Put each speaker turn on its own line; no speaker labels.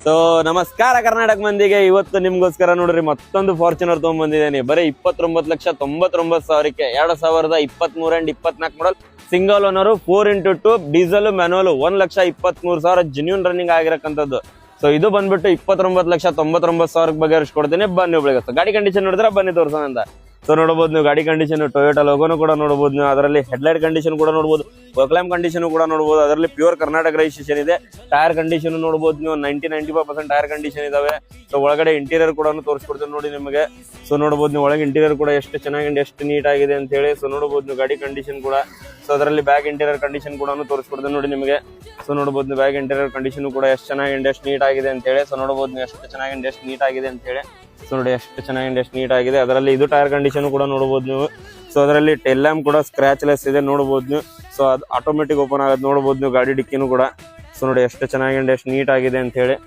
So ನಮಸ್ಕಾರ ಕರ್ನಾಟಕ ಮಂದಿಗೆ. ಇವತ್ತು ನಿಮ್ಗೋಸ್ಕರ ನೋಡ್ರಿ ಮತ್ತೊಂದು ಫಾರ್ಚುನರ್ ತಗೊಂಡ್ಬಂದಿದ್ದೇನೆ. ಬರೀ 29,99,000ಕ್ಕೆ 2023 and 24 model single owner 4x2 diesel manual 1,23,000 genuine running ಆಗಿರಕ್ಕಂಥದ್ದು. ಸೊ ಇದು ಬಂದ್ಬಿಟ್ಟು 29,99,000 ಬಗೆಹರಿಸ್ಕೊಡ್ತೀನಿ. ಬನ್ನಿ ಒಬ್ಬಳಿಗೆ ಗಾಡಿ ಕಂಡೀಷನ್ ನೋಡಿದ್ರೆ ಬನ್ನಿ ತೋರ್ಸೋಣ ಅಂತ. ಸೊ ನೋಡಬಹುದು ನೀವು ಗಾಡಿ ಕಂಡೀಷನ್, ಟೊಯೋಟಾ ಲೋಗೋನು ಕೂಡ ನೋಡಬಹುದು ನೀವು. ಅದರಲ್ಲಿ ಹೆಡ್ಲೈಟ್ ಕಂಡೀಷನ್ ಕೂಡ ನೋಡಬಹುದು, ವರ್ಕ್ಲೈಮ್ ಕಂಡೀಷನ್ ಕೂಡ ನೋಡಬಹುದು. ಅದರಲ್ಲಿ ಪ್ಯೂರ್ ಕರ್ನಾಟಕ ರಿಜಿಸ್ಟ್ರೇಷನ್ ಇದೆ. ಟೈರ್ ಕಂಡೀಷನ್ ನೋಡಬಹುದು ನೀವು, 90-95% ಟೈರ್ ಕಂಡೀಷನ್ ಇದಾವೆ. ಸೊ ಒಳಗಡೆ ಇಂಟೀರಿಯರ್ ಕೂಡ ತೋರಿಸ್ಕೊಡ್ತೀನಿ ನೋಡಿ ನಿಮಗೆ. ಸೊ ನೋಡಬಹುದು ನೀವು ಒಳಗೆ ಇಂಟೀರಿಯರ್ ಕೂಡ ಎಷ್ಟು ಚೆನ್ನಾಗಿ ಎಷ್ಟು ನೀಟ್ ಆಗಿದೆ ಅಂತ ಹೇಳಿ. ಸೊ ನೋಡಬಹುದು ನೀವು ಗಾಡಿ ಕಂಡೀಷನ್ ಕೂಡ. ಸೊ ಅದರಲ್ಲಿ ಬ್ಯಾಕ್ ಇಂಟೀರಿಯರ್ ಕಂಡೀಷನ್ ಕೂಡ ತೋರಿಸ್ಕೊಡ್ತೀನಿ ನೋಡಿ ನಿಮಗೆ. ಸೊ ನೋಡಬಹುದು ನೀವು ಬ್ಯಾಕ್ ಇಂಟೀರಿಯರ್ ಕಂಡೀಷನ್ ಕೂಡ ಎಷ್ಟು ಚೆನ್ನಾಗಿ ಎಷ್ಟು ನೀಟ್ ಆಗಿದೆ ಅಂತ ಹೇಳಿ. ಸೊ ನೋಡಬಹುದು ನೀವು ಎಷ್ಟು ಚೆನ್ನಾಗಿ ಎಷ್ಟು ನೀಟ್ ಆಗಿದೆ ಅಂತ ಹೇಳಿ. ಸೊ ನೋಡಿ ಎಷ್ಟು ಚೆನ್ನಾಗಿ ಎಷ್ಟು ನೀಟ್ ಆಗಿದೆ. ಅದರಲ್ಲಿ ಇದು ಟೈರ್ ಕಂಡೀಷನ್ ಕೂಡ ನೋಡಬಹುದು ನೀವು. ಸೊ ಅದರಲ್ಲಿ ಟೈಲ್ ಲ್ಯಾಂಪ್ ಕೂಡ ಸ್ಕ್ರಾಚ್ ಲೆಸ್ ಇದೆ ನೋಡಬಹುದು ನೀವು. ಸೊ ಅದು ಆಟೋಮೆಟಿಕ್ ಓಪನ್ ಆಗೋದು ನೋಡಬಹುದು ನೀವು ಗಾಡಿ ಡಿಕ್ಕಿನೂ ಕೂಡ. ಸೊ ನೋಡಿ ಎಷ್ಟು ಚೆನ್ನಾಗಿ ಎಷ್ಟು ನೀಟ್ ಆಗಿದೆ ಅಂತ ಹೇಳಿ.